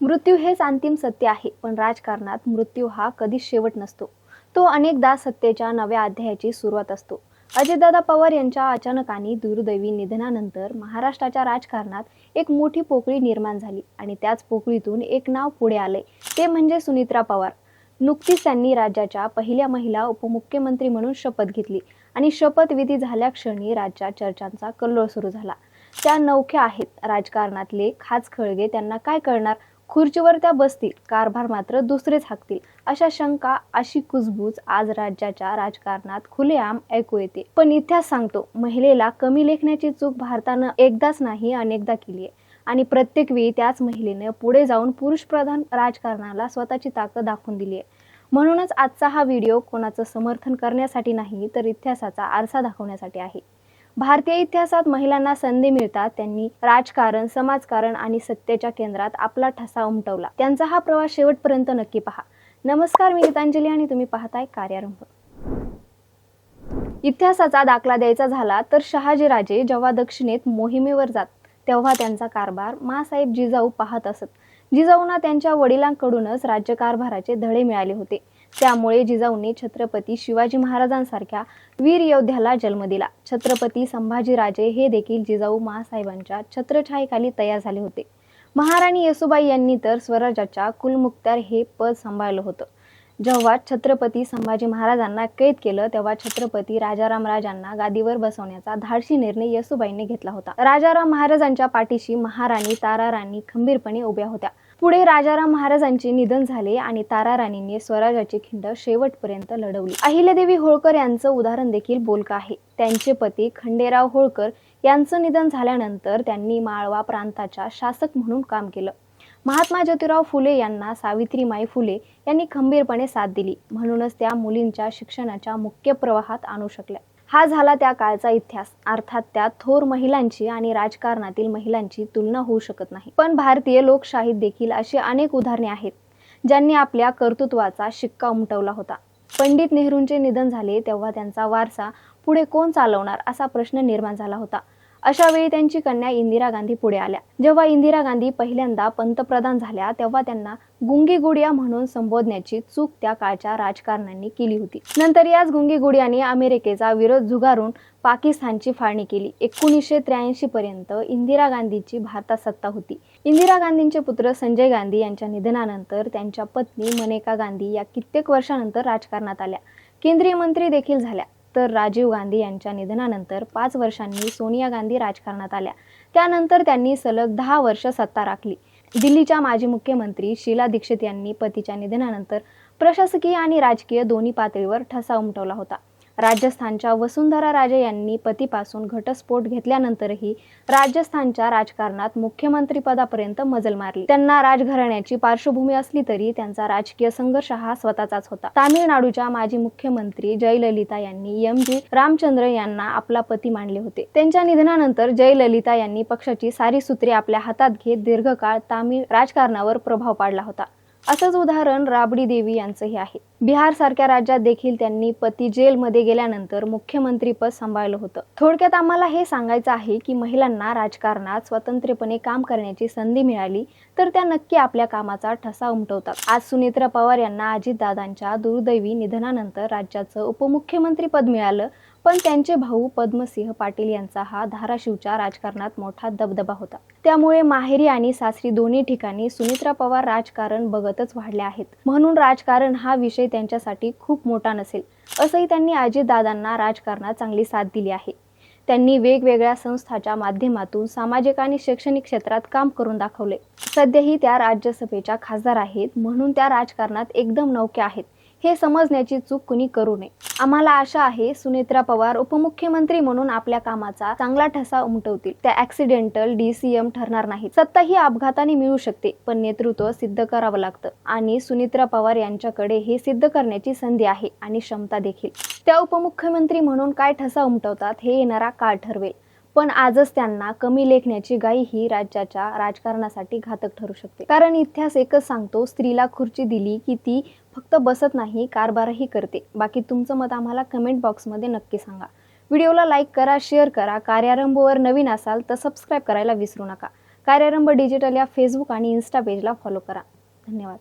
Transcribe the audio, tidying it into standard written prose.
मृत्यू हेच अंतिम सत्य आहे, पण राजकारणात मृत्यू हा कधीच शेवट नसतो. तो अनेकदा सत्तेच्या नव्या अध्यायाची सुरुवात असतो. अजितदादा पवार यांच्या अचानक आणि दुर्दैवी निधनानंतर महाराष्ट्राच्या राजकारणात एक मोठी पोकळी निर्माण झाली आणि त्याच पोकळीतून एक नाव पुढे आले, ते म्हणजे सुनित्रा पवार. नुकतीच त्यांनी राज्याच्या पहिल्या महिला उपमुख्यमंत्री म्हणून शपथ घेतली आणि शपथविधी झाल्या क्षणी राज्यात चर्चांचा कल्लोळ सुरू झाला. त्या नवख्या आहेत राजकारणातले खाचखळगे, त्यांना काय कळणार? खुर्चीवर त्या बसतील, कारभार मात्र दुसरेच हाकतील, अशा शंका, अशी कुजबूज आज राज्याच्या राजकारणात खुलेआम ऐकू येते. पण इतिहास सांगतो, महिलेला कमी लेखण्याची चूक भारतानं एकदाच नाही अनेकदा केली आहे आणि प्रत्येक वेळी त्याच महिलेनं पुढे जाऊन पुरुषप्रधान राजकारणाला स्वतःची ताकद दाखवून दिली आहे. म्हणूनच आजचा हा व्हिडिओ कोणाचं समर्थन करण्यासाठी नाही, तर इतिहासाचा आरसा दाखवण्यासाठी आहे. भारतीय इतिहासात महिलांना संधी मिळतात त्यांनी राजकारण, समाजकारण आणि सत्तेच्या केंद्रात आपला ठसा उमटवला. त्यांचा हा प्रवास शेवटपर्यंत नक्की पहा. नमस्कार, मी गीतांजली आणि तुम्ही पाहताय कार्यारंभ. इतिहासाचा दाखला द्यायचा झाला तर शहाजीराजे जेव्हा दक्षिणेत मोहिमेवर जात तेव्हा त्यांचा कारभार माँसाहेब जिजाऊ पाहत असत. जिजाऊंना त्यांच्या वडिलांकडूनच राज्यकारभाराचे धडे मिळाले होते. त्यामुळे जिजाऊंनी छत्रपती शिवाजी महाराजांसारख्या वीर योद्ध्याला जन्म दिला. छत्रपती संभाजीराजे हे देखील जिजाऊ माँसाहेबांच्या छत्रछायेखाली तयार झाले होते. महाराणी येसूबाई यांनी तर स्वराज्याच्या कुलमुखत्यार हे पद सांभाळलं होतं. जेव्हा छत्रपती संभाजी महाराजांना कैद केलं तेव्हा छत्रपती राजाराम राजांना गादीवर बसवण्याचा धाडसी निर्णय येसूबाईंनी घेतला होता. राजाराम महाराजांच्या पाठीशी महाराणी ताराराणी खंबीरपणे उभ्या होत्या. पुढे राजाराम महाराजांचे निधन झाले आणि ताराराणींनी स्वराज्याची खिंड शेवटपर्यंत लढवली. अहिल्यादेवी होळकर यांचं उदाहरण देखील बोलकं आहे. त्यांचे पती खंडेराव होळकर यांचं निधन झाल्यानंतर त्यांनी माळवा प्रांताच्या शासक म्हणून काम केलं. महात्मा ज्योतिराव फुले यांना सावित्रीमाई फुले यांनी खंबीरपणे साथ दिली. म्हणूनच त्या मुलींच्या शिक्षणाच्या मुख्य प्रवाहात आणू शकल्या. हा झाला त्या काळचा इतिहास. अर्थात त्या थोर महिलांची आणि राजकारणातील महिलांची तुलना होऊ शकत नाही. पण भारतीय लोकशाहीत देखील अशी अनेक उदाहरणे आहेत ज्यांनी आपल्या कर्तृत्वाचा शिक्का उमटवला होता. पंडित नेहरूंचे निधन झाले तेव्हा त्यांचा वारसा पुढे कोण चालवणार असा प्रश्न निर्माण झाला होता. अशा वेळी त्यांची कन्या इंदिरा गांधी पुढे आल्या. जेव्हा इंदिरा गांधी पहिल्यांदा पंतप्रधान झाल्या तेव्हा त्यांना गुंगी गुडिया म्हणून संबोधण्याची चूक त्या काळच्या राजकारण्यांनी केली होती. नंतर याच गुंगी गुडियाने अमेरिकेचा विरोध झुगारून पाकिस्तानची फाळणी केली. 1983 पर्यंत इंदिरा गांधीची भारतात सत्ता होती. इंदिरा गांधींचे पुत्र संजय गांधी यांच्या निधनानंतर त्यांच्या पत्नी मनेका गांधी या कित्येक वर्षानंतर राजकारणात आल्या, केंद्रीय मंत्री देखील झाल्या. तर राजीव गांधी यांच्या निधनानंतर 5 वर्षांनी सोनिया गांधी राजकारणात आल्या. त्यानंतर त्यांनी सलग 10 वर्ष सत्ता राखली. दिल्लीच्या माजी मुख्यमंत्री शीला दीक्षित यांनी पतीच्या निधनानंतर प्रशासकीय आणि राजकीय दोन्ही पातळीवर ठसा उमटवला होता. राजस्थानच्या वसुंधरा राजे यांनी पतीपासून घटस्फोट घेतल्यानंतरही राजस्थानच्या राजकारणात मुख्यमंत्रीपदापर्यंत मजल मारली. त्यांना राजघराण्याची पार्श्वभूमी असली तरी त्यांचा राजकीय संघर्ष हा स्वतःचाच होता. तामिळनाडूच्या माजी मुख्यमंत्री जयललिता यांनी एम.जी. रामचंद्र यांना आपला पती मानले होते. त्यांच्या निधनानंतर जयललिता यांनी पक्षाची सारी सूत्रे आपल्या हातात घेत दीर्घकाळ तामिळ राजकारणावर प्रभाव पाडला होता. असंच उदाहरण राबडी देवी यांचंही आहे. बिहार सारख्या राज्यात देखील त्यांनी पती जेलमध्ये गेल्यानंतर मुख्यमंत्रीपद सांभाळलं होतं. थोडक्यात आम्हाला हे सांगायचं आहे की महिलांना राजकारणात स्वतंत्रपणे काम करण्याची संधी मिळाली तर त्या नक्की आपल्या कामाचा ठसा उमटवतात. आज सुनित्रा पवार यांना अजितदादांच्या दुर्दैवी निधनानंतर राज्याचं उपमुख्यमंत्रीपद मिळालं, पण त्यांचे भाऊ पद्मसिंह पाटील यांचा हा धाराशिवच्या राजकारणात मोठा दबदबा होता. त्यामुळे माहेरी आणि सासरी दोन्ही ठिकाणी सुनित्रा पवार राजकारण बघतच वाढल्या आहेत. म्हणून राजकारण हा विषय त्यांच्यासाठी खूप मोठा नसेल असंही त्यांनी अजितदादांना राजकारणात चांगली साथ दिली आहे. त्यांनी वेगवेगळ्या संस्थांच्या माध्यमातून सामाजिक आणि शैक्षणिक क्षेत्रात काम करून दाखवले. सध्याही त्या राज्यसभेच्या खासदार आहेत, म्हणून त्या राजकारणात एकदम नवख्या आहेत हे समजण्याची चूक कुणी करू नये. आम्हाला आशा आहे सुनित्रा पवार उपमुख्यमंत्री म्हणून आपल्या कामाचा चांगला ठसा उमटवतील. त्या ऍक्सिडेंटल DCM ठरणार नाहीत. सत्ता ही अपघाताने मिळू शकते, पण नेतृत्व सिद्ध करावं लागतं आणि सुनित्रा पवार यांच्याकडे हे सिद्ध करण्याची संधी आहे आणि क्षमता देखील. त्या उपमुख्यमंत्री म्हणून काय ठसा उमटवतात हे येणारा काळ ठरवेल. पण आजच त्यांना कमी लेखण्याची घाई ही राज्याच्या राजकारणासाठी घातक ठरू शकते. कारण इतिहास एकच सांगतो, स्त्रीला खुर्ची दिली की ती फक्त बसत नाही, कारभारही करते. बाकी तुमचं मत आम्हाला कमेंट बॉक्समध्ये नक्की सांगा. व्हिडिओला लाईक करा, शेअर करा. कार्यारंभवर नवीन असाल तर सबस्क्राईब करायला विसरू नका. कार्यारंभ डिजिटल या फेसबुक आणि इन्स्टा पेजला फॉलो करा. धन्यवाद.